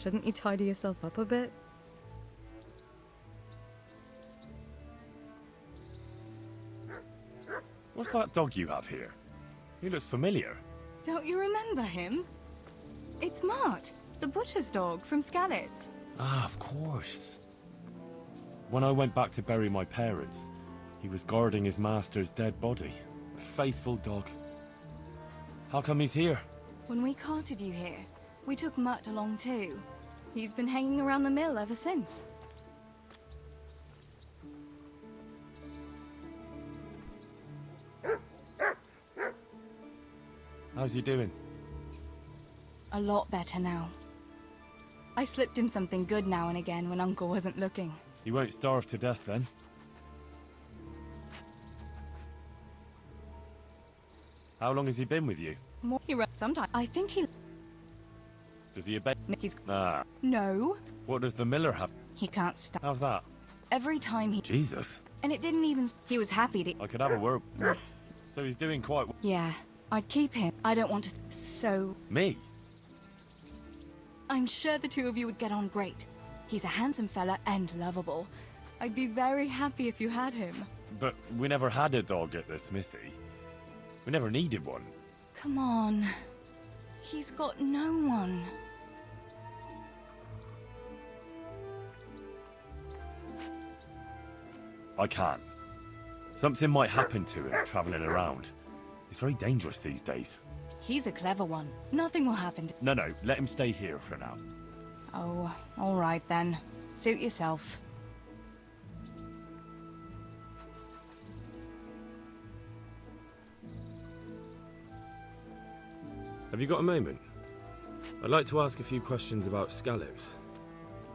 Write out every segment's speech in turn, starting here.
Shouldn't you tidy yourself up a bit? What's that dog you have here? He looks familiar. Don't you remember him? It's Mart, the butcher's dog from Skalitz. Ah, of course. When I went back to bury my parents, he was guarding his master's dead body. A faithful dog. How come he's here? When we carted you here, we took Mutt along too. He's been hanging around the mill ever since. How's he doing? A lot better now. I slipped him something good now and again when Uncle wasn't looking. He won't starve to death then. How long has he been with you? More he sometimes. I think he. Does he obey? He's. Nah. No. What does the miller have? He can't stop. How's that? Every time he. Jesus. And it didn't even. He was happy to. I could have a word. So he's doing quite well. Yeah, I'd keep him. I don't want to. So. Me? I'm sure the two of you would get on great. He's a handsome fella and lovable. I'd be very happy if you had him. But we never had a dog at the smithy. We never needed one. Come on. He's got no one. I can't. Something might happen to him traveling around. It's very dangerous these days. He's a clever one. Nothing will happen to... No, let him stay here for now. Oh, all right then. Suit yourself. Have you got a moment? I'd like to ask a few questions about Skalitz.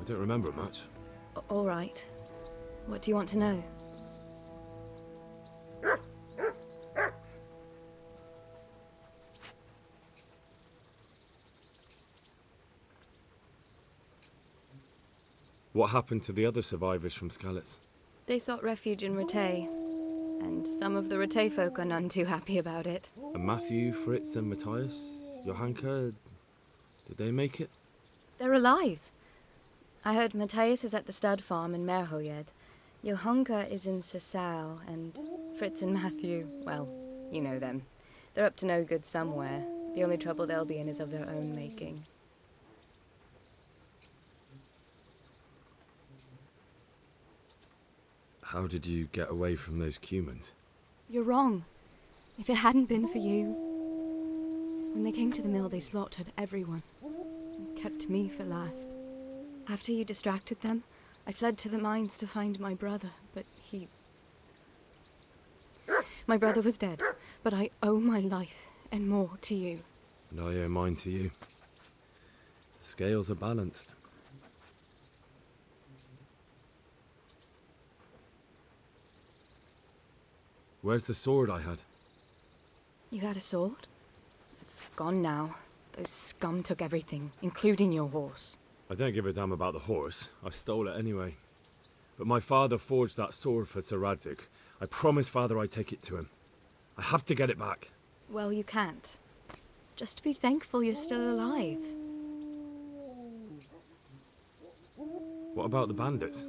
I don't remember much. All right. What do you want to know? What happened to the other survivors from Skalitz? They sought refuge in Ratay, and some of the Ratay folk are none too happy about it. And Matthew, Fritz and Matthias? Johanka? Did they make it? They're alive. I heard Matthias is at the stud farm in Merhoyed. Johanka is in Sasau, and Fritz and Matthew, well, you know them. They're up to no good somewhere. The only trouble they'll be in is of their own making. How did you get away from those Cumans? You're wrong. If it hadn't been for you... When they came to the mill, they slaughtered everyone. And kept me for last. After you distracted them, I fled to the mines to find my brother, but he... My brother was dead, but I owe my life and more to you. And I owe mine to you. The scales are balanced. Where's the sword I had? You had a sword? It's gone now. Those scum took everything, including your horse. I don't give a damn about the horse. I stole it anyway. But my father forged that sword for Sir Radzik. I promised father I'd take it to him. I have to get it back. Well, you can't. Just be thankful you're still alive. What about the bandits?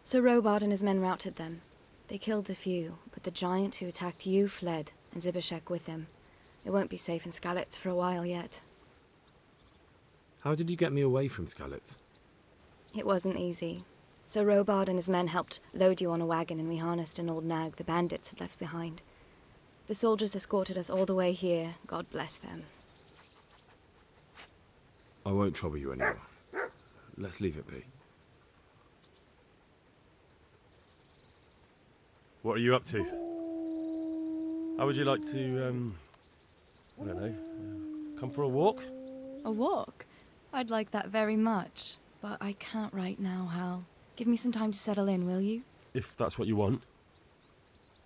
Sir Robard and his men routed them. They killed the few, but the giant who attacked you fled, and Zibashek with him. It won't be safe in Skalitz for a while yet. How did you get me away from Skalitz? It wasn't easy. Sir Robard and his men helped load you on a wagon, and we harnessed an old nag the bandits had left behind. The soldiers escorted us all the way here. God bless them. I won't trouble you anymore. Let's leave it be. What are you up to? How would you like to, I don't know, come for a walk? A walk? I'd like that very much. But I can't right now, Hal. Give me some time to settle in, will you? If that's what you want.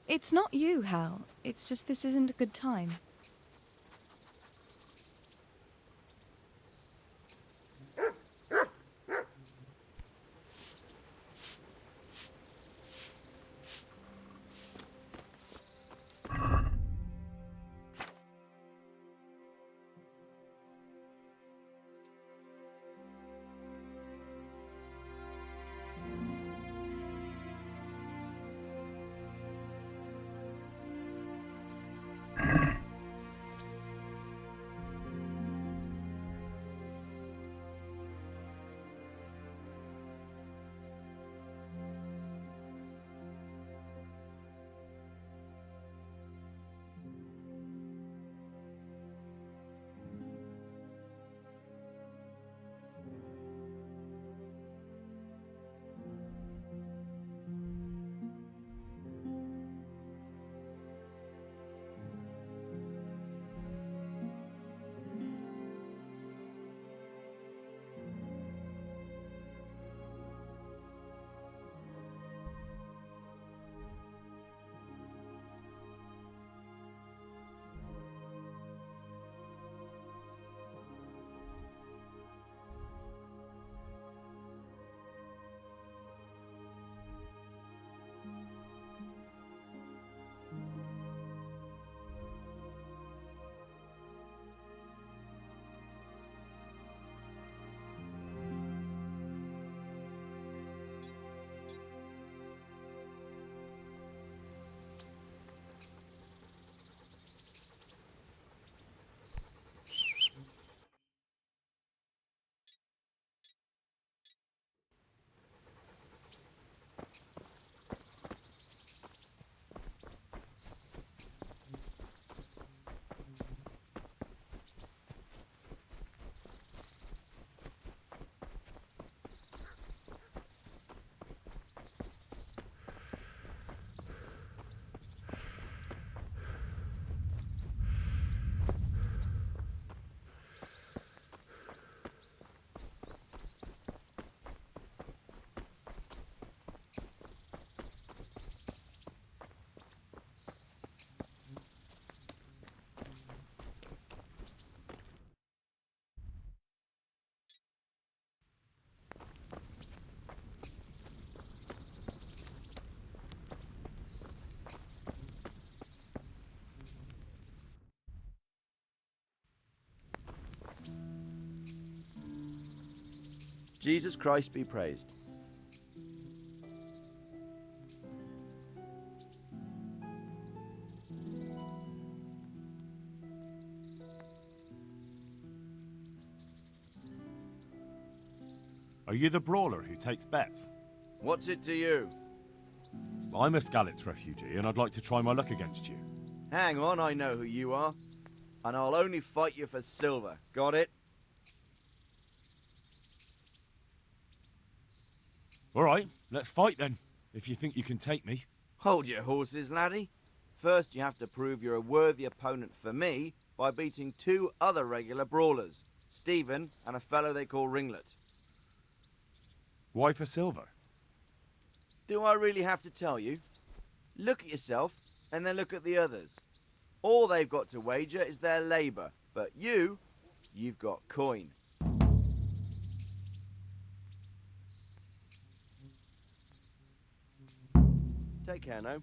It's not you, Hal. It's just this isn't a good time. Jesus Christ be praised. Are you the brawler who takes bets? What's it to you? I'm a Skalitz refugee, and I'd like to try my luck against you. Hang on, I know who you are. And I'll only fight you for silver. Got it? All right, let's fight then, if you think you can take me. Hold your horses, laddie. First, you have to prove you're a worthy opponent for me by beating 2 other regular brawlers, Stephen and a fellow they call Ringlet. Why for silver? Do I really have to tell you? Look at yourself, and then look at the others. All they've got to wager is their labour, but you've got coin. Take care now.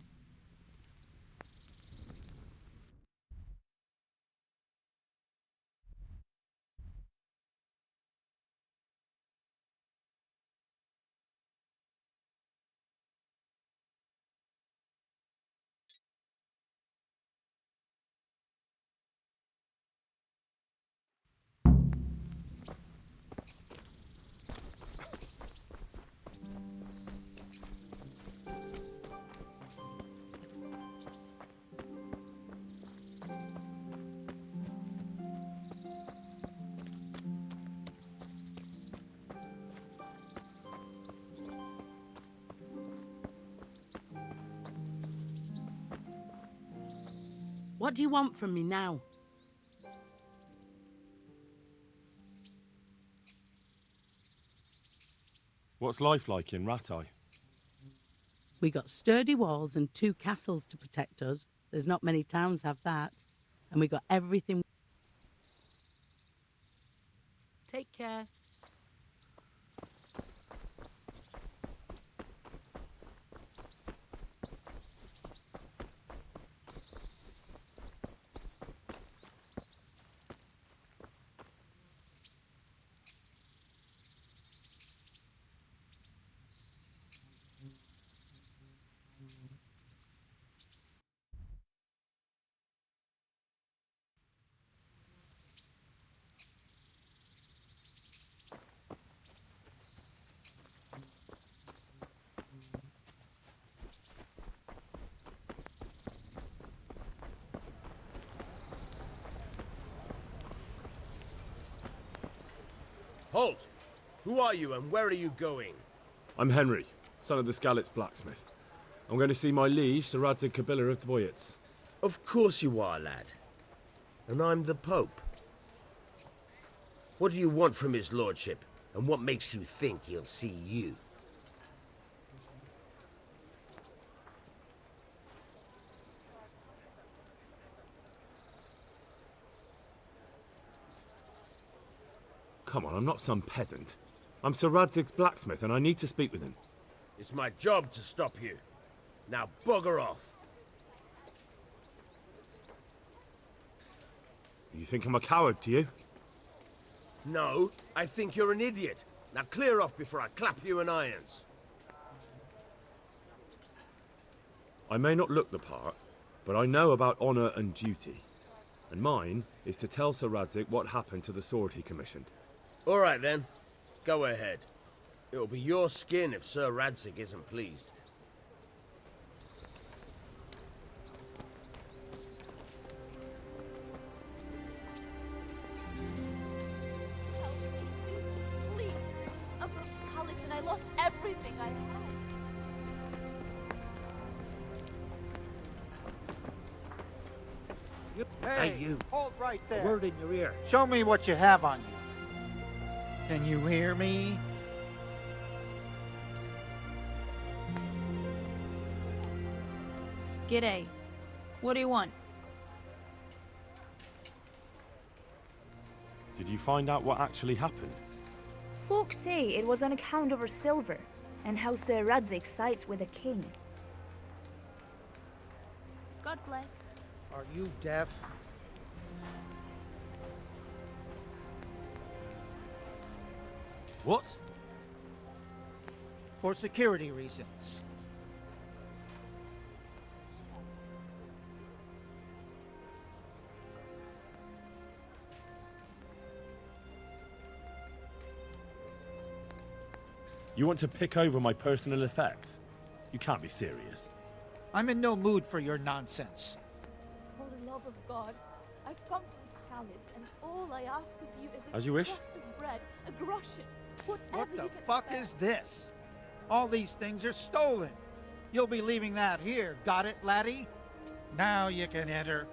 What do you want from me now? What's life like in Ratai? We got sturdy walls and 2 castles to protect us. There's not many towns have that. And we got everything. Take care. Halt! Who are you and where are you going? I'm Henry, son of the Skalitz blacksmith. I'm going to see my liege, Sir Radzig Kobyla of Dvoyets. Of course you are, lad. And I'm the Pope. What do you want from his lordship? And what makes you think he'll see you? Come on, I'm not some peasant. I'm Sir Radzig's blacksmith and I need to speak with him. It's my job to stop you. Now bugger off. You think I'm a coward, do you? No, I think you're an idiot. Now clear off before I clap you in irons. I may not look the part, but I know about honour and duty. And mine is to tell Sir Radzig what happened to the sword he commissioned. All right then, go ahead. It'll be your skin if Sir Radzig isn't pleased. Please. I'm from Skalitz and I lost everything I had. Hey, you. hold right there. Word in your ear. Show me what you have on you. Can you hear me? G'day. What do you want? Did you find out what actually happened? Folks say it was on account of her silver, and how Sir Radzig sides with the king. God bless. Are you deaf? What? for security reasons. You want to pick over my personal effects? You can't be serious. I'm in no mood for your nonsense. For the love of God, I've come from Scalise, and all I ask of you is a As you wish. crust of bread, a groschen, whatever What you the can fuck spare. is this? All these things are stolen. You'll be leaving that here, got it, laddie? Now you can enter.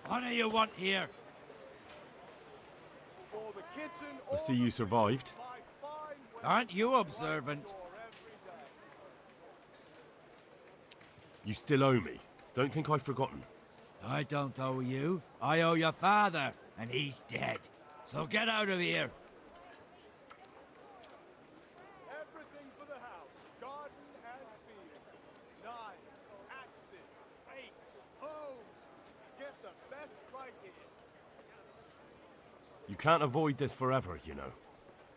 What do you want here? I see you survived. Aren't you observant? You still owe me. Don't think I've forgotten. I don't owe you. I owe your father, and he's dead. So get out of here. Everything for the house. Garden and field. Knives, axes, rakes, hoes. Get the best right here. You can't avoid this forever, you know.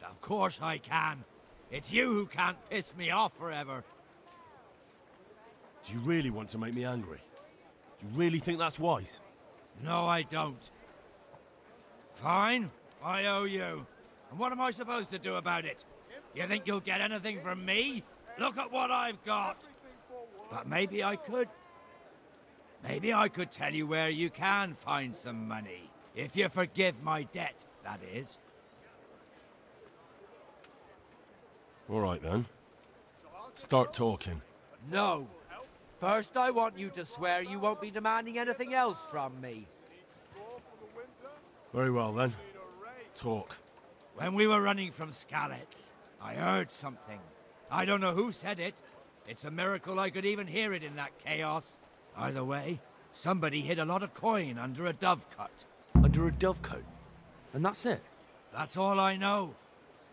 Of course I can. It's you who can't piss me off forever. Do you really want to make me angry? Do you really think that's wise? No, I don't. Fine. I owe you. And what am I supposed to do about it? You think you'll get anything from me? Look at what I've got. But maybe I could. Maybe I could tell you where you can find some money. If you forgive my debt, that is. All right then. Start talking. No. First, I want you to swear you won't be demanding anything else from me. Very well then. Talk. When we were running from Scalets, I heard something. I don't know who said it. It's a miracle I could even hear it in that chaos. Either way, somebody hid a lot of coin under a dovecote. Under a dovecote? And that's it? That's all I know.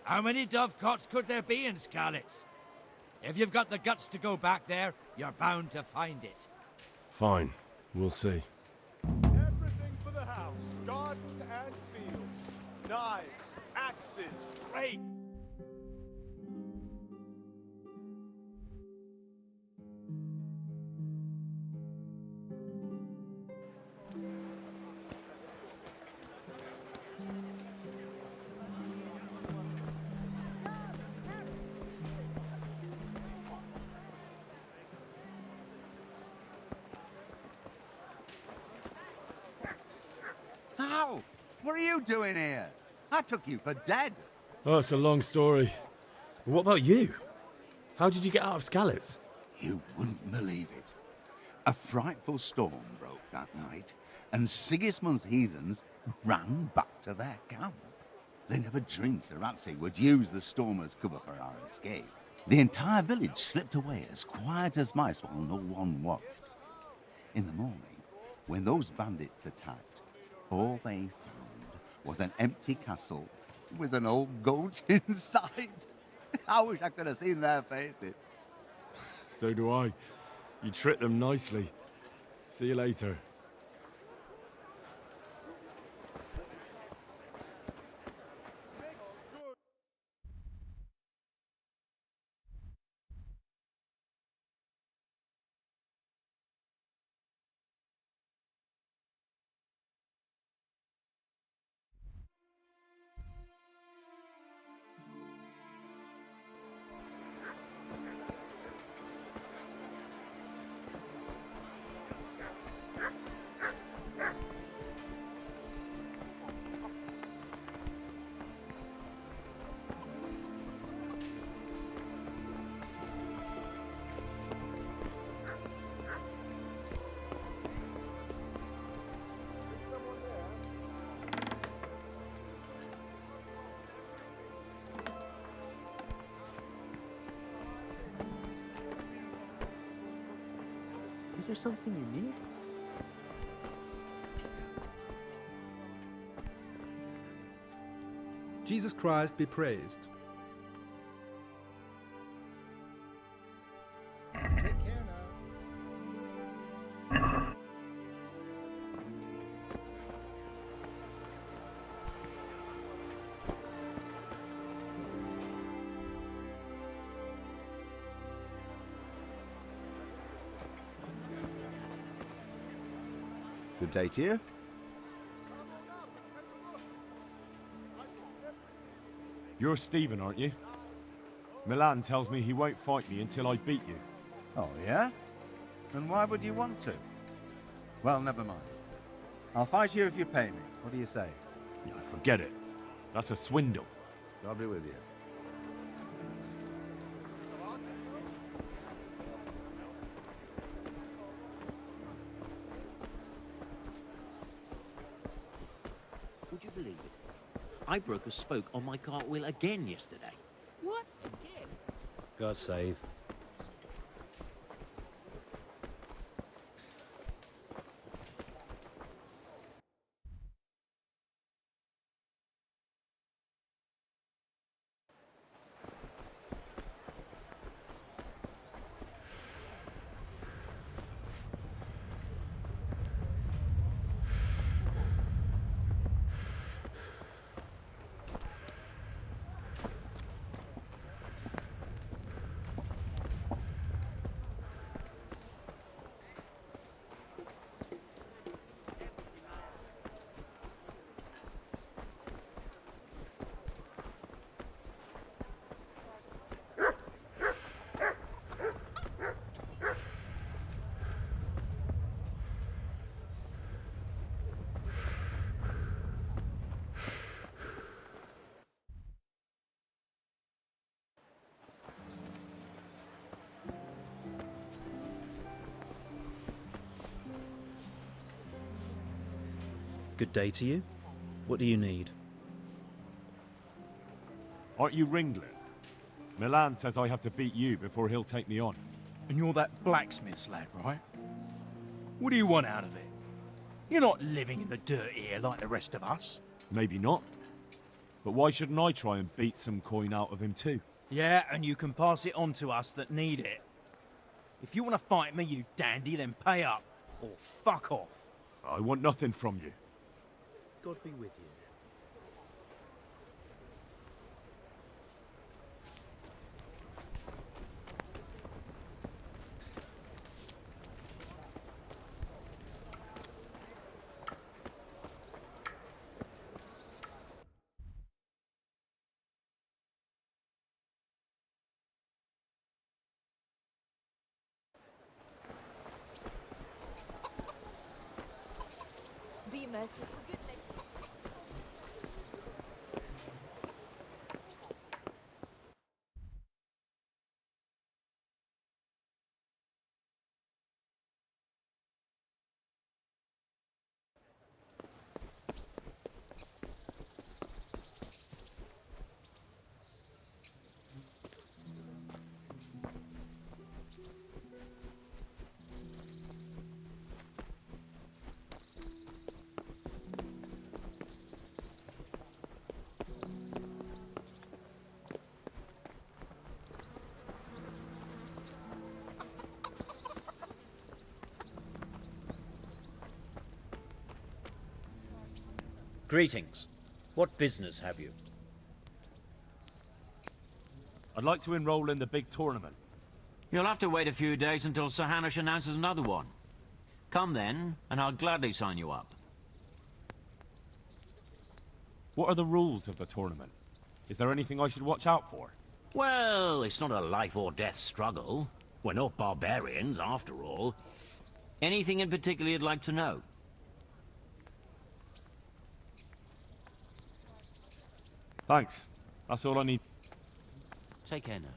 How many dovecotes could there be in Scalets? If you've got the guts to go back there, you're bound to find it. Fine. We'll see. Everything for the house. Garden and field. Knives, axes, rakes. How? What are you doing here? I took you for dead. Oh, it's a long story. What about you? How did you get out of Scalets? You wouldn't believe it. A frightful storm broke that night, and Sigismund's heathens ran back to their camp. They never dreamed Sir Ratsey would use the storm as cover for our escape. The entire village slipped away as quiet as mice while no one watched. In the morning, when those bandits attacked, all they found was an empty castle with an old goat inside. I wish I could have seen their faces. So do I. You tricked them nicely. See you later. Is there something you need? Jesus Christ be praised. Take care now. Good day to you. You're Stephen, aren't you? Milan tells me he won't fight me until I beat you. Oh, yeah? And why would you want to? Well, never mind. I'll fight you if you pay me. What do you say? No, forget it. That's a swindle. God be with you. Would you believe it? I broke a spoke on my cartwheel again yesterday. What? Again? God save. Good day to you. What do you need? Aren't you Ringlet? Milan says I have to beat you before he'll take me on. And you're that blacksmith's lad, right? What do you want out of it? You're not living in the dirt here like the rest of us. Maybe not. But why shouldn't I try and beat some coin out of him too? Yeah, and you can pass it on to us that need it. If you want to fight me, you dandy, then pay up. Or fuck off. I want nothing from you. God be with you. Be merciful, good lady. Greetings. What business have you? I'd like to enroll in the big tournament. You'll have to wait a few days until Sir Hanush announces another one. Come then, and I'll gladly sign you up. What are the rules of the tournament? Is there anything I should watch out for? Well, it's not a life or death struggle. We're not barbarians, after all. Anything in particular you'd like to know? Thanks. That's all I need. Take care now.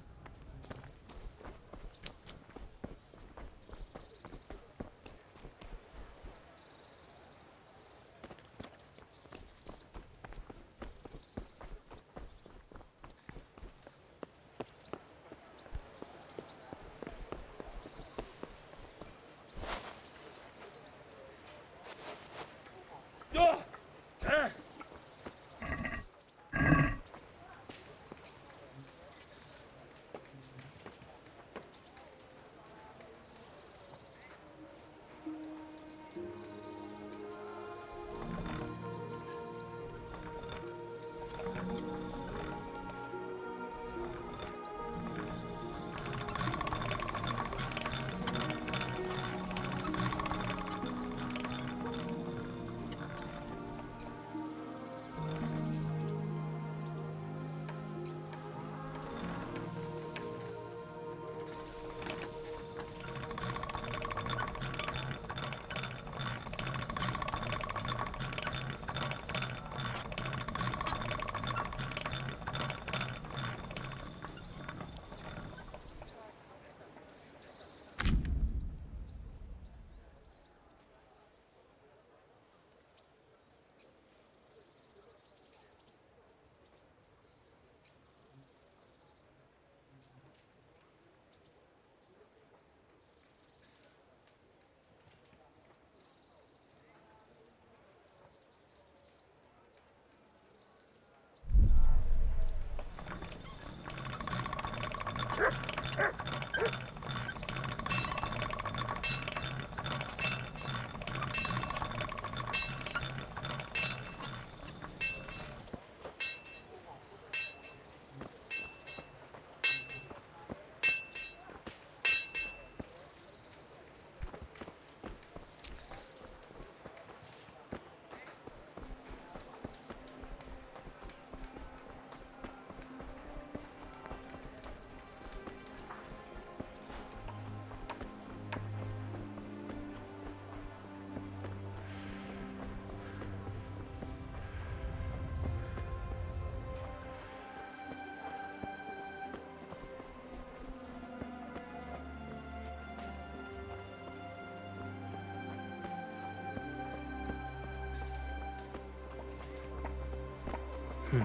Race,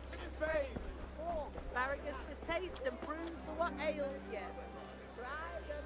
spades, forks, Asparagus for taste and prunes for what ails you. Try them.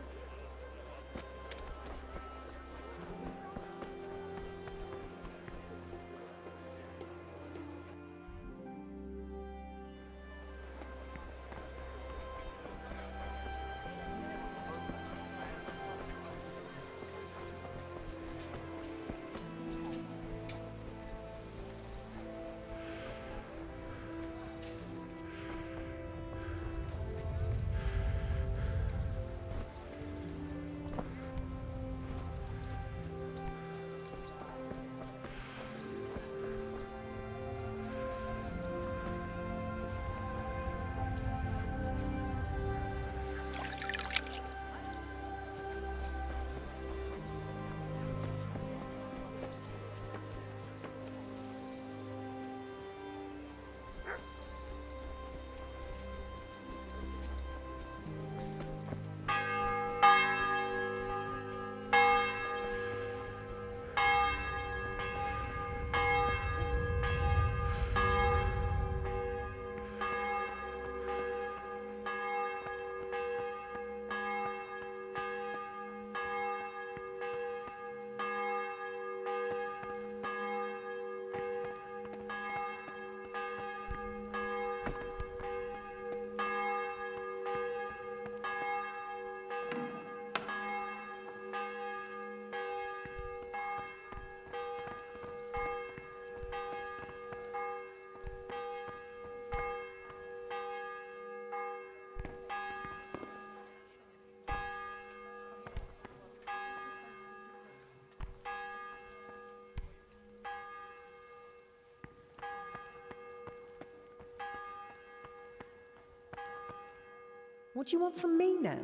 What do you want from me now?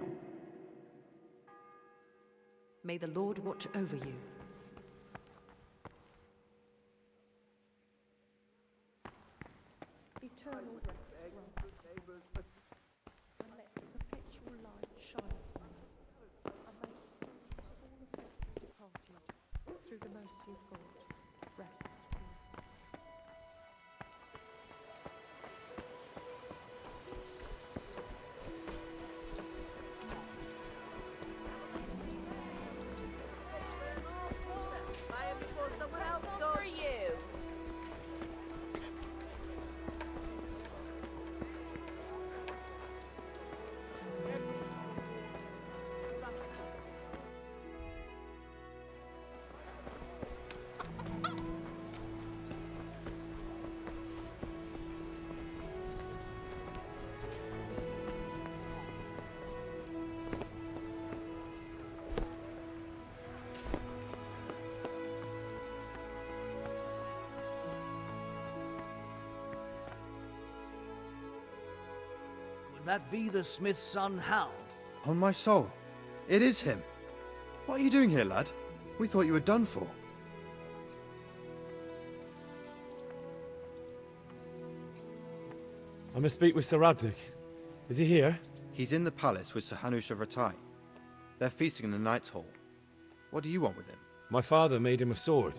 May the Lord watch over you. Eternal rest, and let the perpetual light shine upon you. And may the souls of all the faithful departed, through the mercy of God, rest in Would that be the smith's son, Hal? On my soul, it is him. What are you doing here, lad? We thought you were done for. I must speak with Sir Radzig. Is he here? He's in the palace with Sir Hanush of Ratai. They're feasting in the Knight's Hall. What do you want with him? My father made him a sword.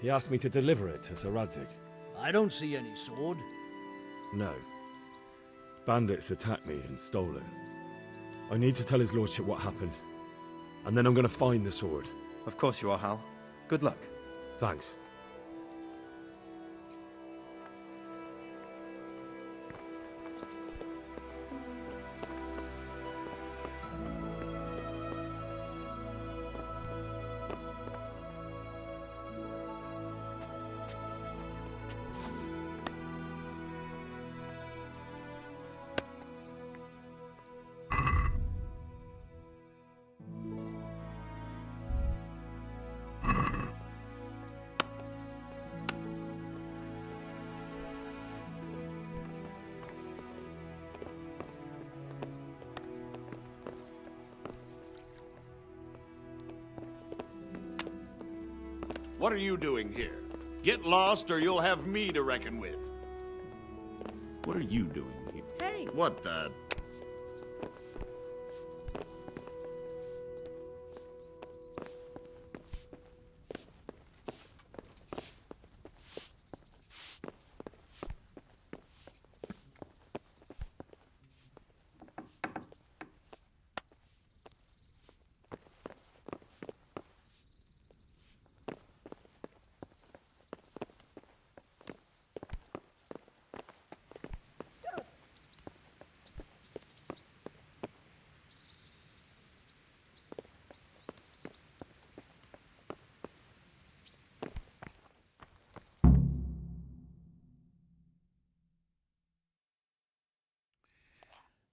He asked me to deliver it to Sir Radzig. I don't see any sword. No. Bandits attacked me and stole it. I need to tell his lordship what happened. And then I'm going to find the sword. Of course you are, Hal. Good luck. Thanks. What are you doing here? Get lost or you'll have me to reckon with. What are you doing here? Hey! What the...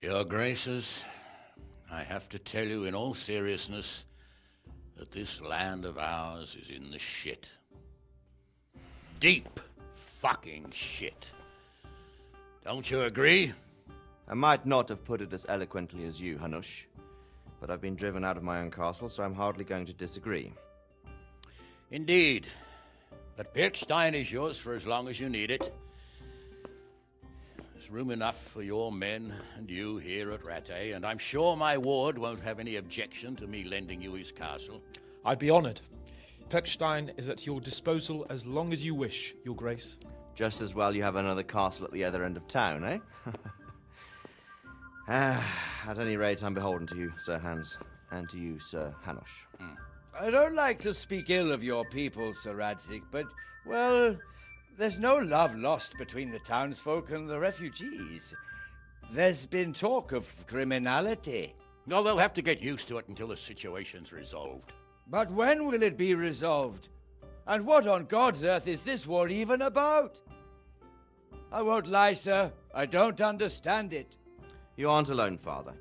Your Graces, I have to tell you in all seriousness that this land of ours is in the shit. Deep fucking shit. Don't you agree? I might not have put it as eloquently as you, Hanush, but I've been driven out of my own castle, so I'm hardly going to disagree. Indeed. But Birkstein is yours for as long as you need it. There's room enough for your men and you here at Rattay, and I'm sure my ward won't have any objection to me lending you his castle. I'd be honoured. Pirkstein is at your disposal as long as you wish, Your Grace. Just as well you have another castle at the other end of town, eh? At any rate, I'm beholden to you, Sir Hans, and to you, Sir Hanush. I don't like to speak ill of your people, Sir Radzig, but, well, there's no love lost between the townsfolk and the refugees. There's been talk of criminality. No, they'll have to get used to it until the situation's resolved. But when will it be resolved? And what on God's earth is this war even about? I won't lie, sir. I don't understand it. You aren't alone, Father.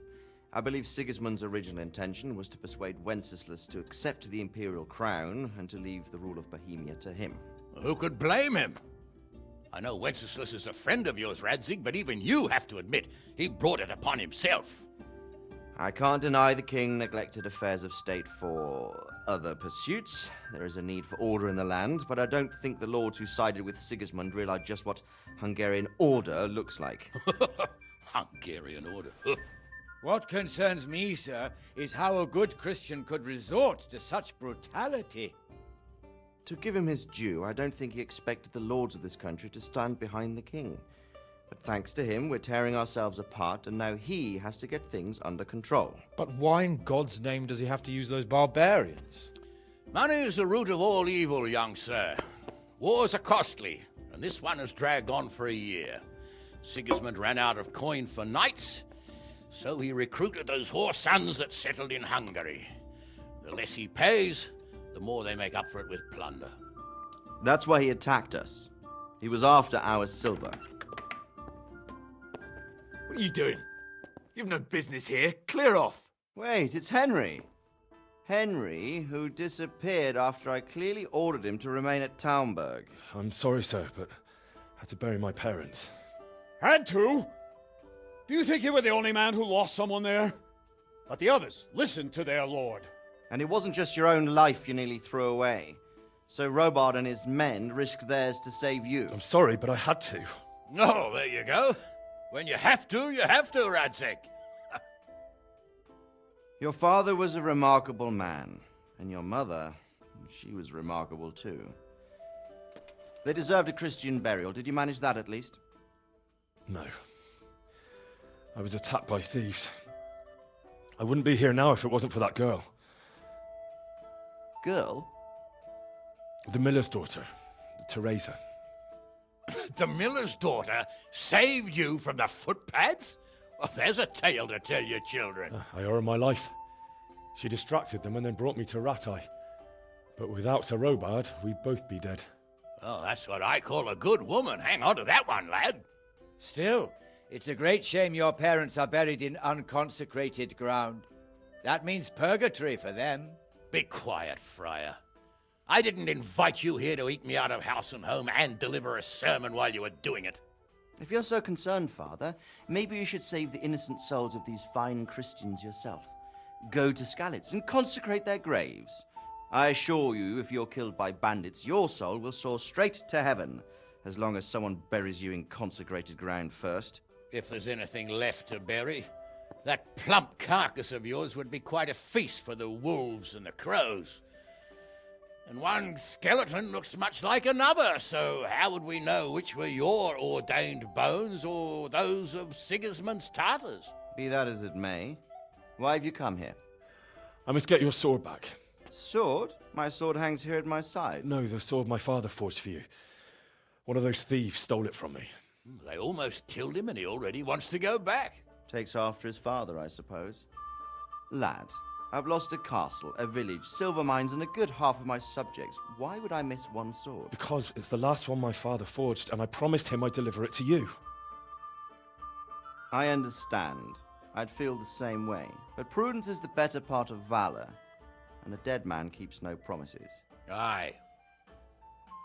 I believe Sigismund's original intention was to persuade Wenceslas to accept the imperial crown and to leave the rule of Bohemia to him. Who could blame him? I know Wenceslas is a friend of yours, Radzig, but even you have to admit he brought it upon himself. I can't deny the king neglected affairs of state for other pursuits. There is a need for order in the land, but I don't think the lords who sided with Sigismund realized just what Hungarian order looks like. Hungarian order? What concerns me, sir, is how a good Christian could resort to such brutality. To give him his due, I don't think he expected the lords of this country to stand behind the king. But thanks to him, we're tearing ourselves apart, and now he has to get things under control. But why in God's name does he have to use those barbarians? Money is the root of all evil, young sir. Wars are costly, and this one has dragged on for a year. Sigismund ran out of coin for knights, so he recruited those whore sons that settled in Hungary. The less he pays, the more they make up for it with plunder. That's why he attacked us. He was after our silver. What are you doing? You've no business here. Clear off. Wait, it's Henry. Henry, who disappeared after I clearly ordered him to remain at Taunberg. I'm sorry, sir, but I had to bury my parents. Had to? Do you think you were the only man who lost someone there? But the others listened to their lord. And it wasn't just your own life you nearly threw away. So Robard and his men risked theirs to save you. I'm sorry, but I had to. Oh, there you go. When you have to, Radzig. Your father was a remarkable man, and your mother, she was remarkable too. They deserved a Christian burial. Did you manage that at least? No. I was attacked by thieves. I wouldn't be here now if it wasn't for that girl. Girl? The miller's daughter, Teresa. The miller's daughter saved you from the footpads? Well, there's a tale to tell your children. I owe her my life. She distracted them and then brought me to Rattay. But without Sir Robard, we'd both be dead. Oh, that's what I call a good woman. Hang on to that one, lad. Still, it's a great shame your parents are buried in unconsecrated ground. That means purgatory for them. Be quiet, Friar. I didn't invite you here to eke me out of house and home and deliver a sermon while you were doing it. If you're so concerned, Father, maybe you should save the innocent souls of these fine Christians yourself. Go to Skalitz and consecrate their graves. I assure you, if you're killed by bandits, your soul will soar straight to heaven, as long as someone buries you in consecrated ground first. If there's anything left to bury, that plump carcass of yours would be quite a feast for the wolves and the crows. And one skeleton looks much like another, so how would we know which were your ordained bones or those of Sigismund's Tartars? Be that as it may, why have you come here? I must get your sword back. Sword? My sword hangs here at my side. No, the sword my father forged for you. One of those thieves stole it from me. They almost killed him and he already wants to go back. Takes after his father, I suppose. Lad, I've lost a castle, a village, silver mines, and a good half of my subjects. Why would I miss one sword? Because it's the last one my father forged, and I promised him I'd deliver it to you. I understand. I'd feel the same way. But prudence is the better part of valor, and a dead man keeps no promises. Aye.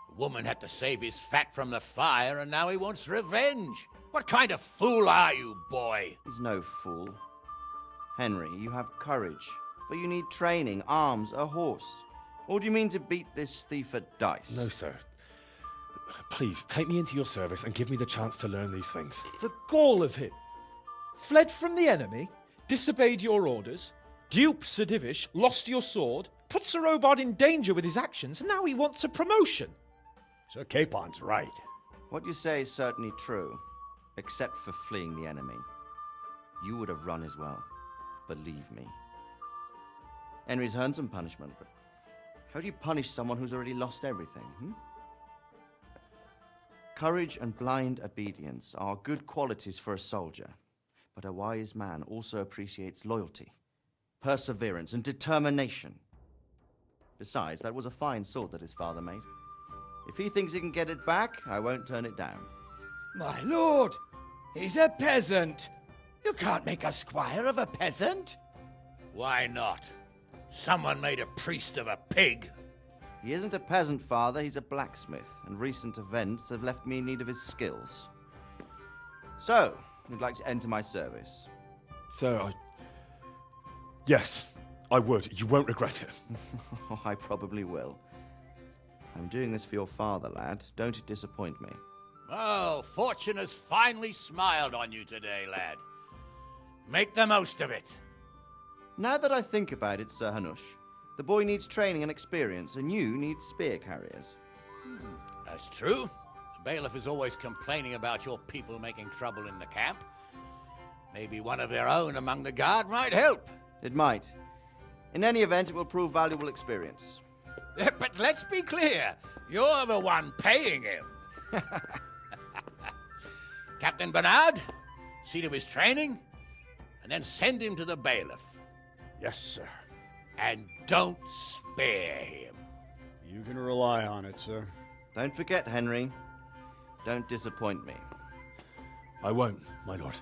The woman had to save his fat from the fire, and now he wants revenge. What kind of fool are you, boy? He's no fool. Henry, you have courage, but you need training, arms, a horse. Or do you mean to beat this thief at dice? No, sir. Please, take me into your service and give me the chance to learn these things. The gall of him. Fled from the enemy, disobeyed your orders, duped Sir Divish, lost your sword, put Sir Robard in danger with his actions, and now he wants a promotion. Sir Capon's right. What you say is certainly true, except for fleeing the enemy. You would have run as well, believe me. Henry's earned some punishment, but how do you punish someone who's already lost everything, Courage and blind obedience are good qualities for a soldier, but a wise man also appreciates loyalty, perseverance, and determination. Besides, that was a fine sword that his father made. If he thinks he can get it back, I won't turn it down. My lord, he's a peasant. You can't make a squire of a peasant. Why not? Someone made a priest of a pig. He isn't a peasant, father, he's a blacksmith, and recent events have left me in need of his skills. So, you'd like to enter my service? Sir, Yes, I would. You won't regret it. Oh, I probably will. I'm doing this for your father, lad. Don't it disappoint me. Oh, fortune has finally smiled on you today, lad. Make the most of it. Now that I think about it, Sir Hanush, the boy needs training and experience, and you need spear carriers. That's true. The bailiff is always complaining about your people making trouble in the camp. Maybe one of their own among the guard might help. It might. In any event, it will prove valuable experience. But let's be clear, you're the one paying him. Captain Bernard, see to his training, and then send him to the bailiff. Yes, sir. And don't spare him. You can rely on it, sir. Don't forget, Henry. Don't disappoint me. I won't, my lord.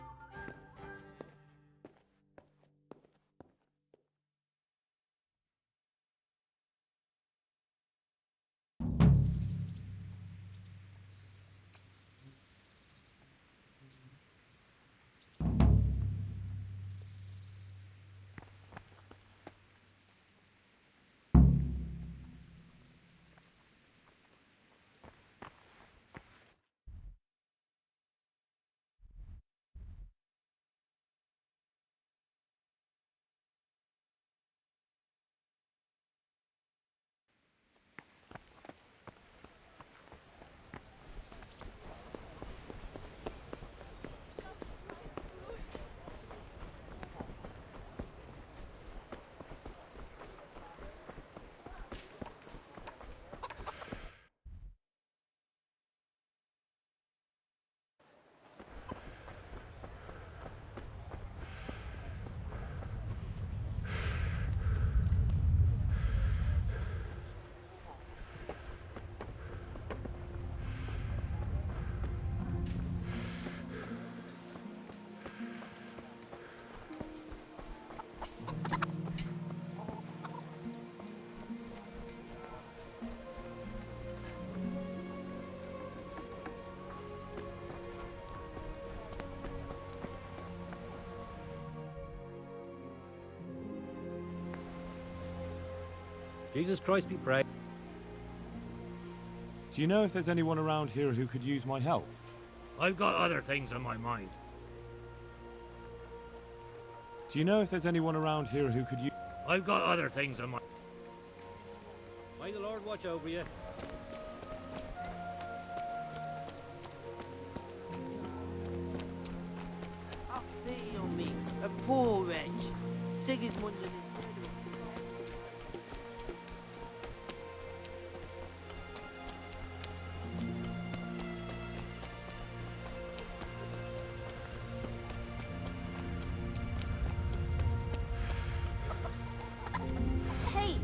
Jesus Christ be praised. Do you know if there's anyone around here who could use my help? I've got other things on my mind. Do you know if there's anyone around here who could use... I've got other things on my... May the Lord watch over you. Have pity on me, a poor wretch. Sigismund and his... Hey!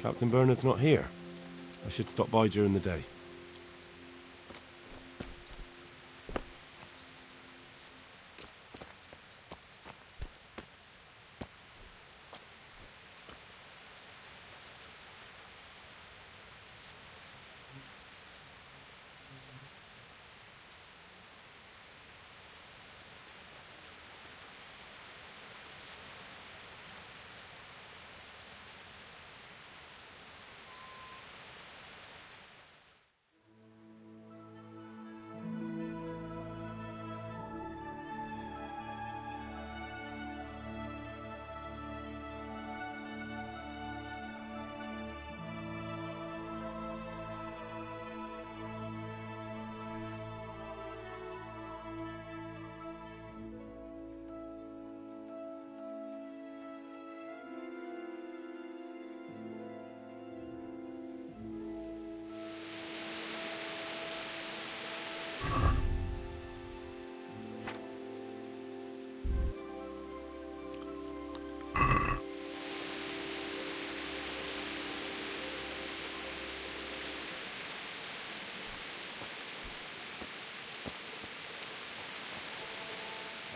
Captain Bernard's not here. I should stop by during the day.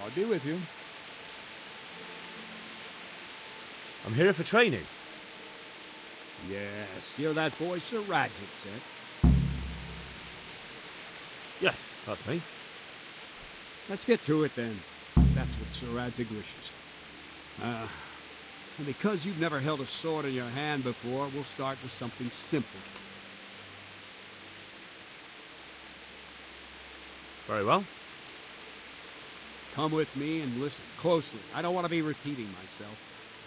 I'll be with you. I'm here for training. Yes, you're that boy Sir Radzik said. Yes, that's me. Let's get to it then, 'cause that's what Sir Radzik wishes. And because you've never held a sword in your hand before, we'll start with something simple. Very well. Come with me and listen closely. I don't want to be repeating myself.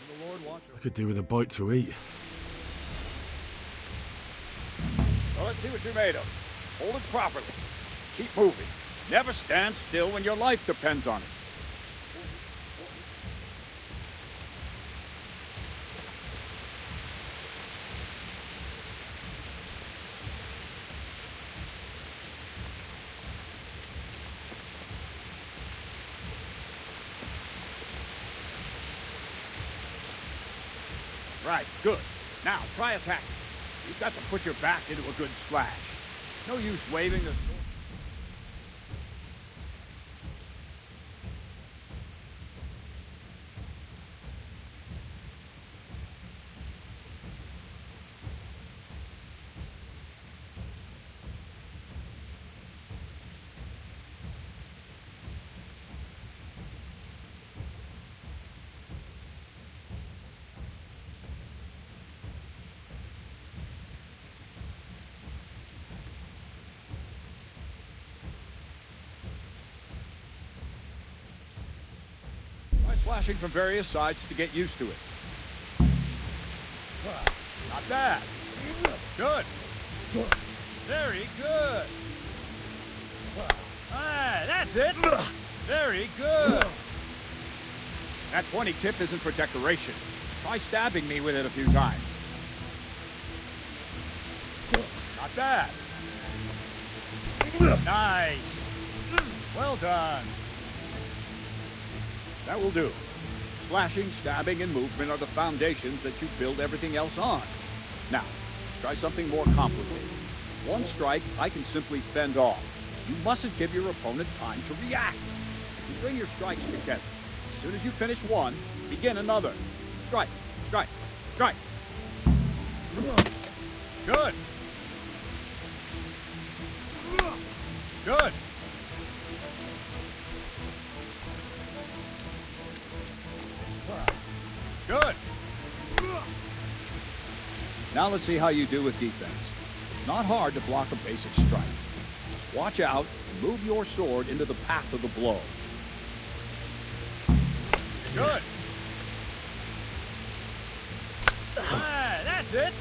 May the Lord watch I could do with a bite to eat. Well, let's see what you're made of. Hold it properly. Keep moving. Never stand still when your life depends on it. Right, good. Now, try attacking. You've got to put your back into a good slash. No use waving the sword. Slashing from various sides to get used to it. Not bad. Good. Very good. Ah, that's it. Very good. That 20 tip isn't for decoration. Try stabbing me with it a few times. Not bad. Nice. Well done. That will do. Slashing, stabbing, and movement are the foundations that you build everything else on. Now, try something more complicated. One strike, I can simply fend off. You mustn't give your opponent time to react. You bring your strikes together. As soon as you finish one, begin another. Strike, strike, strike. Good. Good. Good. Now let's see how you do with defense. It's not hard to block a basic strike. Just watch out and move your sword into the path of the blow. Good. Ah, that's it.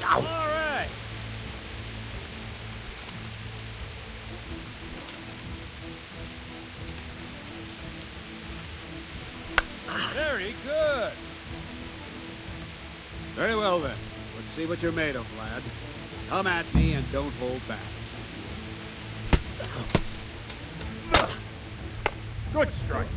All right. Very good. Very well then. Let's see what you're made of, lad. Come at me and don't hold back. Good strike.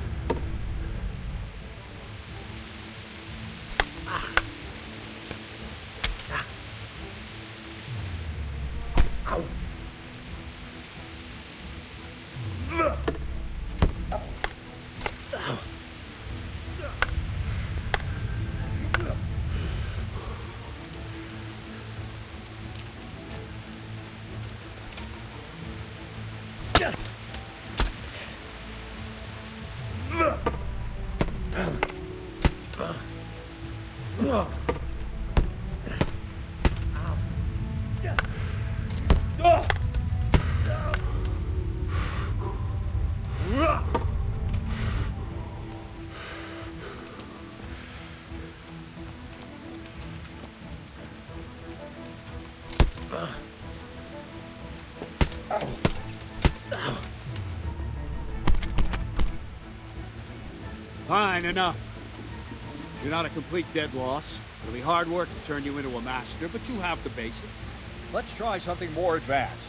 Fine, enough. You're not a complete dead loss. It'll be hard work to turn you into a master, but you have the basics. Let's try something more advanced.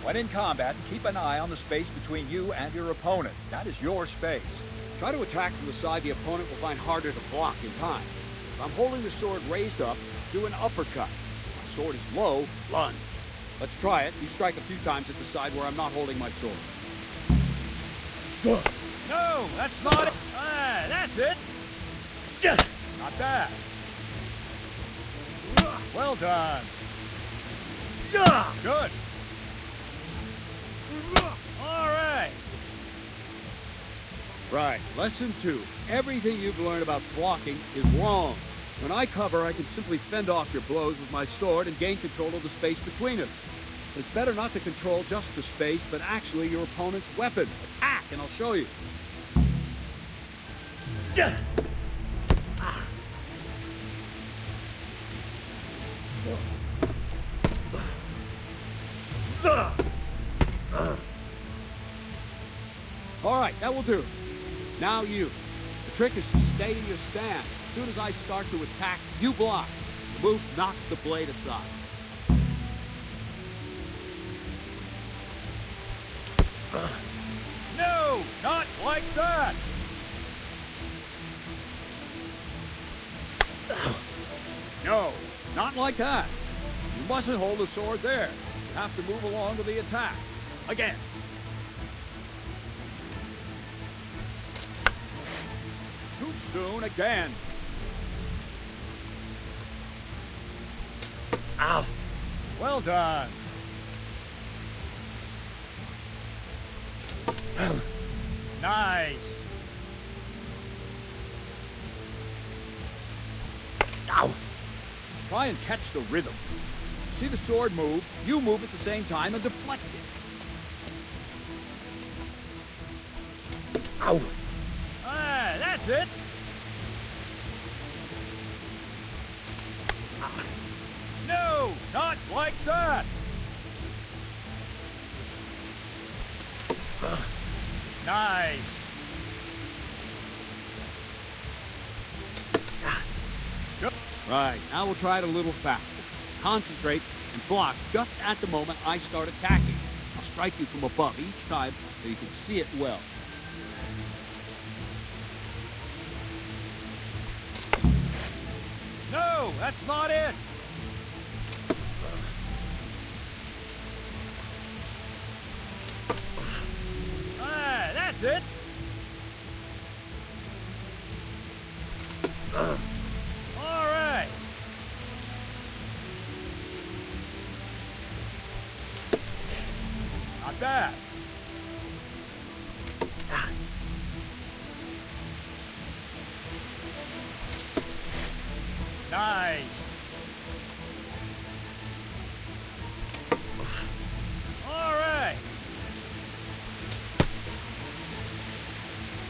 When in combat, keep an eye on the space between you and your opponent. That is your space. Try to attack from the side the opponent will find harder to block in time. If I'm holding the sword raised up, do an uppercut. If my sword is low, lunge. Let's try it. You strike a few times at the side where I'm not holding my sword. No, that's not it. Ah, that's it. Not bad. Well done. Good. All right. Right, lesson 2. Everything you've learned about blocking is wrong. When I cover, I can simply fend off your blows with my sword and gain control of the space between us. It's better not to control just the space, but actually your opponent's weapon. Attack, and I'll show you. All right, that will do. Now you. The trick is to stay in your stand. As soon as I start to attack, you block. The move knocks the blade aside. No, not like that. No, not like that. You mustn't hold the sword there. You have to move along to the attack. Again. Too soon again. Ow. Well done. Nice. Ow. Try and catch the rhythm. See the sword move, you move at the same time and deflect it. Ow. Ah, that's it. No, not like that. Nice. Right, now we'll try it a little faster. Concentrate and block just at the moment I start attacking. I'll strike you from above each time so you can see it well. No, that's not it. Ah, that's it. All right. Not bad. Nice. All right.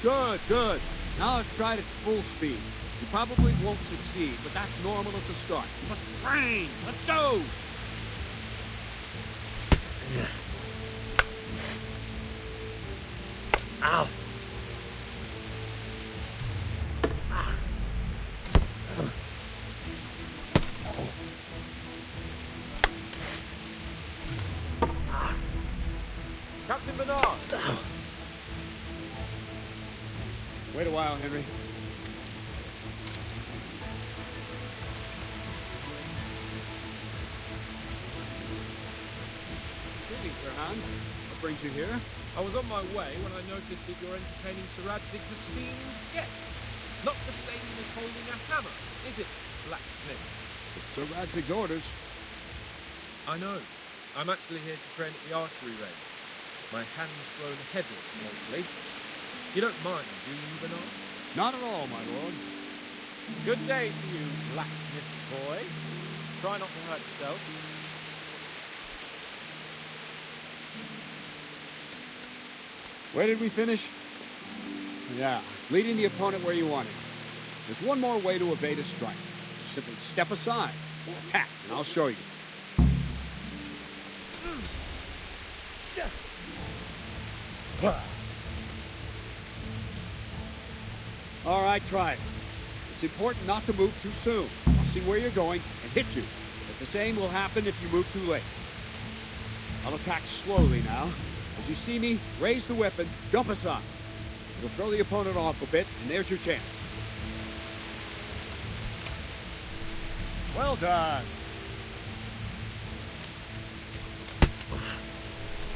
Good, good. Now let's try it at full speed. You probably won't succeed, but that's normal at the start. You must train. Let's go. Ow. Captain Bernard! Wait a while, Henry. Greetings, Sir Hans. What brings you here? I was on my way when I noticed that you're entertaining Sir Radzig's esteemed guests. Not the same as holding a hammer, is it, blacksmith? It's Sir Radzig's orders. I know. I'm actually here to train at the archery range. My hand's grown heavy lately. You don't mind, do you, Bernard? Not at all, my lord. Good day to you, blacksmith boy. Try not to hurt yourself. Where did we finish? Yeah, leading the opponent where you want it. There's one more way to evade a strike. Simply step aside or attack, and I'll show you. All right, try it. It's important not to move too soon. I'll see where you're going and hit you. But the same will happen if you move too late. I'll attack slowly now. As you see me, raise the weapon, jump aside. It'll throw the opponent off a bit, and there's your chance. Well done.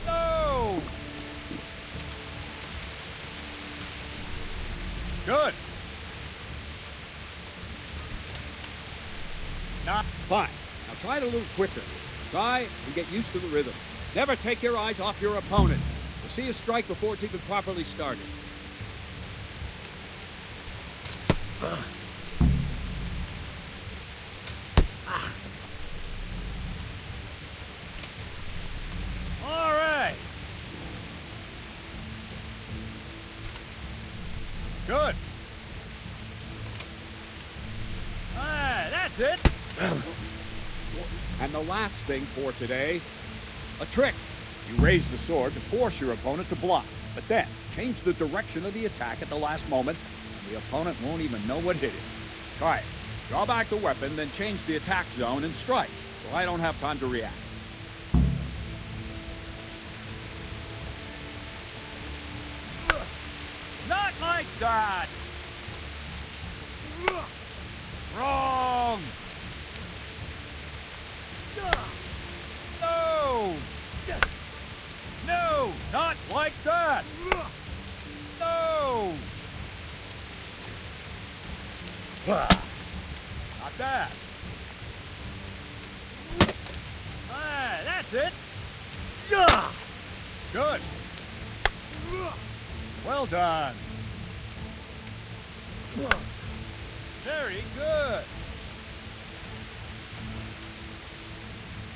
No! Good. Not fine. Now try it a little quicker. Try and get used to the rhythm. Never take your eyes off your opponent. You'll see a strike before it's even properly started. All right. Good. That's it. And the last thing for today, a trick. You raise the sword to force your opponent to block, but then change the direction of the attack at the last moment, and the opponent won't even know what hit him. Try it. Draw back the weapon, then change the attack zone and strike, so I don't have time to react. Not like that. Wrong. No. No, not like that. No. Not that. That's it. Good. Well done. Very good.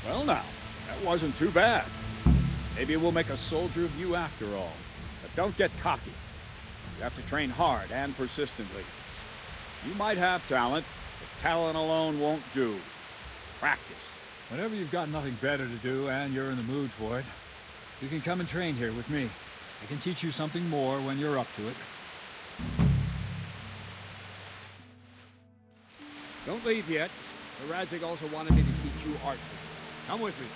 Well now, that wasn't too bad. Maybe we'll make a soldier of you after all. But don't get cocky. You have to train hard and persistently. You might have talent, but talent alone won't do. Practice. Whenever you've got nothing better to do and you're in the mood for it, you can come and train here with me. I can teach you something more when you're up to it. Don't leave yet. The Radzig also wanted me to teach you archery. Come with me.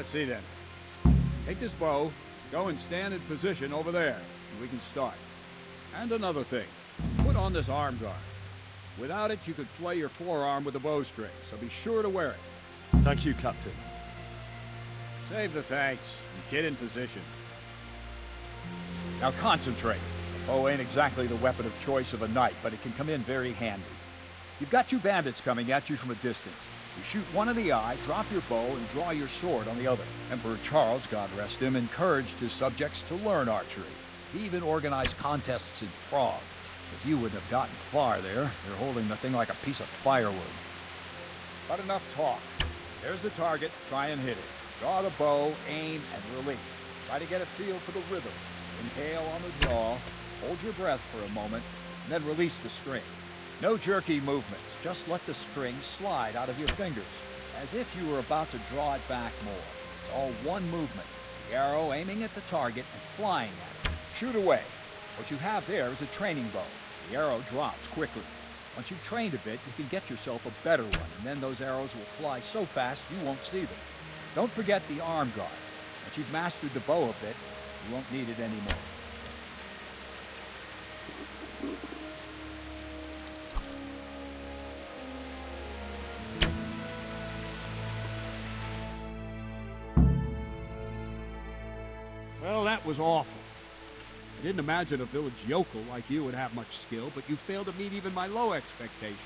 Let's see then. Take this bow, go and stand in position over there, and we can start. And another thing, put on this arm guard. Without it, you could flay your forearm with a bowstring, so be sure to wear it. Thank you, Captain. Save the thanks, and get in position. Now concentrate. The bow ain't exactly the weapon of choice of a knight, but it can come in very handy. You've got two bandits coming at you from a distance. You shoot one in the eye, drop your bow, and draw your sword on the other. Emperor Charles, God rest him, encouraged his subjects to learn archery. He even organized contests in Prague. If you wouldn't have gotten far there, you're holding the thing like a piece of firewood. But enough talk. There's the target. Try and hit it. Draw the bow, aim, and release. Try to get a feel for the rhythm. Inhale on the draw, hold your breath for a moment, and then release the string. No jerky movements. Just let the string slide out of your fingers, as if you were about to draw it back more. It's all one movement. The arrow aiming at the target and flying at it. Shoot away. What you have there is a training bow. The arrow drops quickly. Once you've trained a bit, you can get yourself a better one, and then those arrows will fly so fast you won't see them. Don't forget the arm guard. Once you've mastered the bow a bit, you won't need it anymore. Well, that was awful. I didn't imagine a village yokel like you would have much skill, but you failed to meet even my low expectations.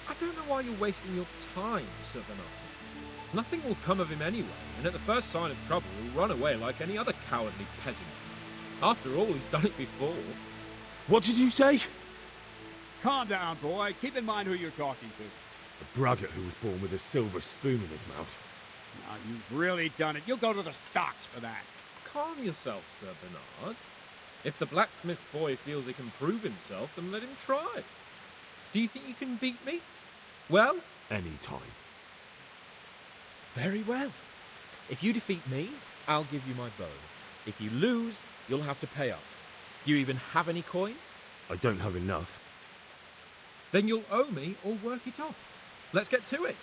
I don't know why you're wasting your time, Sir Bernard. Nothing will come of him anyway, and at the first sign of trouble he'll run away like any other cowardly peasant. After all, he's done it before. What did you say? Calm down, boy. Keep in mind who you're talking to. A braggart who was born with a silver spoon in his mouth. Now, you've really done it. You'll go to the stocks for that. Calm yourself, Sir Bernard. If the blacksmith boy feels he can prove himself, then let him try. Do you think you can beat me? Well? Any time. Very well. If you defeat me, I'll give you my bow. If you lose, you'll have to pay up. Do you even have any coin? I don't have enough. Then you'll owe me or work it off. Let's get to it.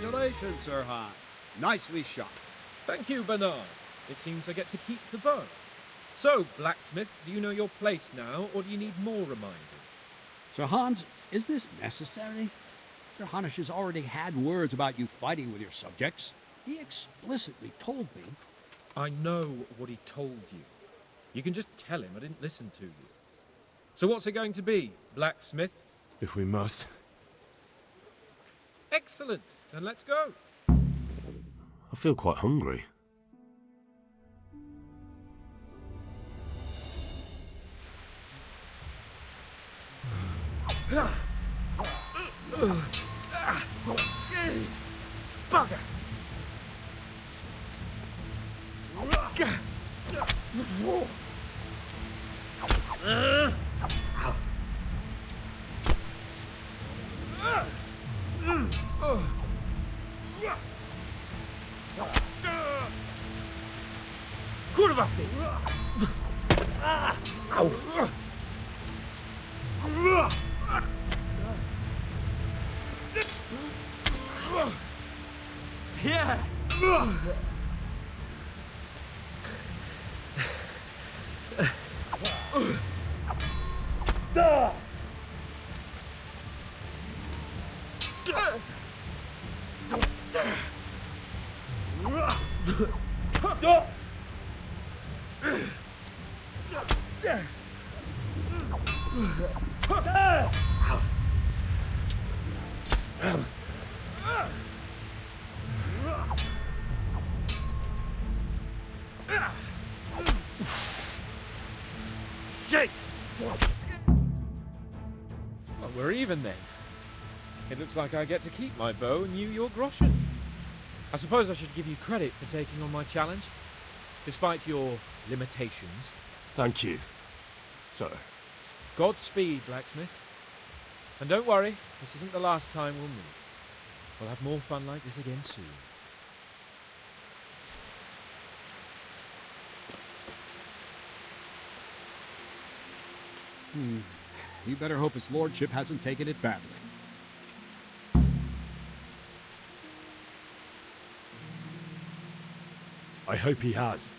Congratulations, Sir Hans. Nicely shot. Thank you, Bernard. It seems I get to keep the bow. So, blacksmith, do you know your place now, or do you need more reminders? Sir Hans, is this necessary? Sir Hanush has already had words about you fighting with your subjects. He explicitly told me. I know what he told you. You can just tell him I didn't listen to you. So what's it going to be, blacksmith? If we must. Excellent. Then let's go. I feel quite hungry. Bugger! Kurwa! Au! Yeah! Shit! Well, we're even then. It looks like I get to keep my bow and you your groschen. I suppose I should give you credit for taking on my challenge, despite your limitations. Thank you, sir. Godspeed, blacksmith. And don't worry, this isn't the last time we'll meet. We'll have more fun like this again soon. You better hope his lordship hasn't taken it badly. I hope he has.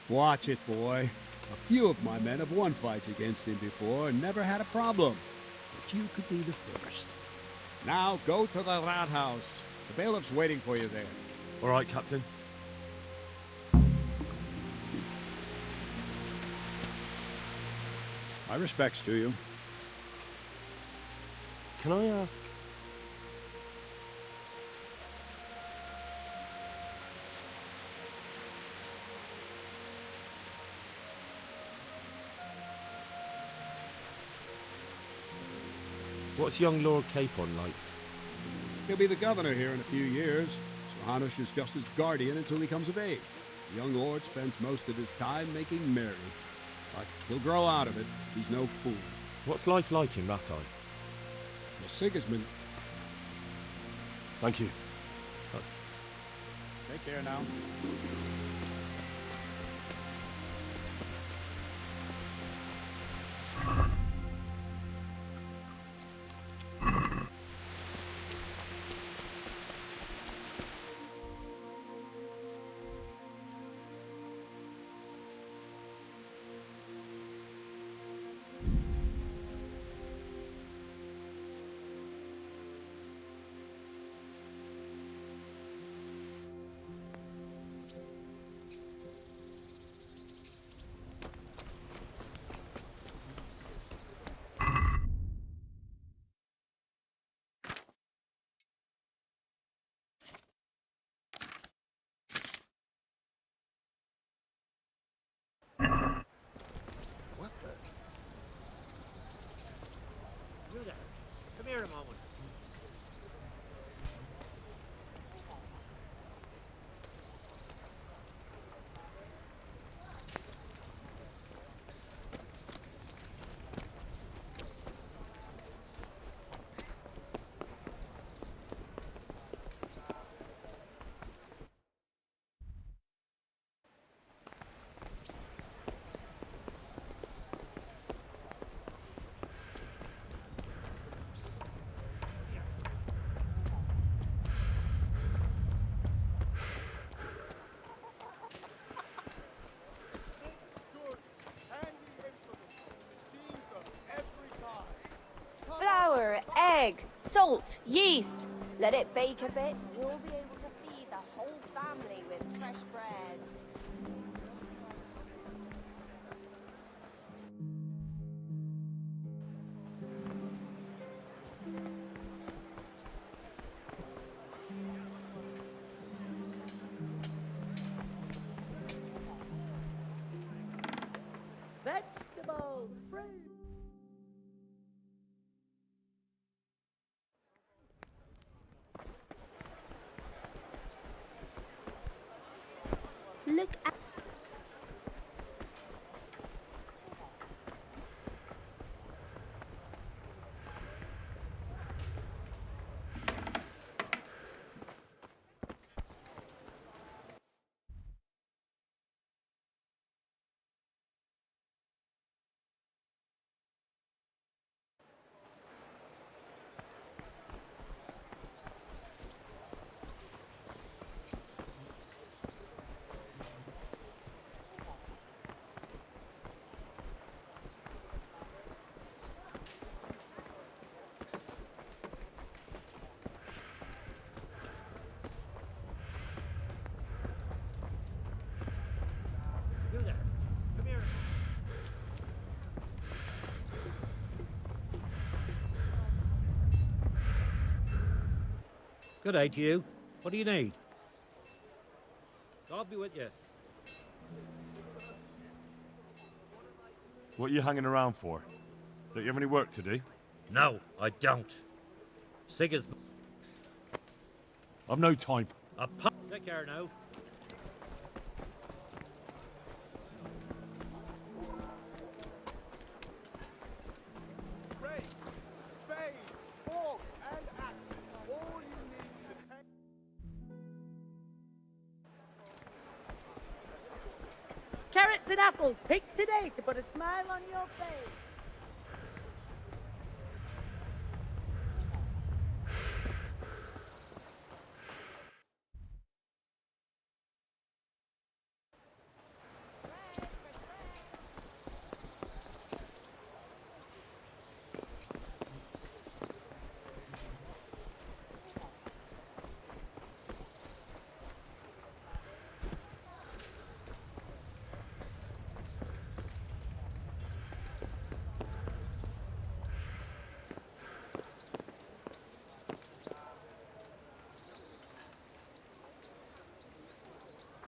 Watch it, boy. A few of my men have won fights against him before and never had a problem. But you could be the first. Now go to the rat house. The bailiff's waiting for you there. All right, Captain. My respects to you. Can I ask? What's young Lord Capon like? He'll be the governor here in a few years, so Hanush is just his guardian until he comes of age. The young lord spends most of his time making merry. But he'll grow out of it. He's no fool. What's life like in Rattay? Well, Sigismund... Thank you. Take care now. What the? You there. Come here a moment. Flour, egg, salt, yeast. Let it bake a bit. You'll be able to feed the whole family with fresh bread. Vegetables, fruit. Look at Good day to you. What do you need? God be with you. What are you hanging around for? Don't you have any work to do? No, I don't. Sigismund. I've no time. Take care now. Rakes, spades, forks, and axes. All you need to take. Carrots and apples picked today to put a smile on your face.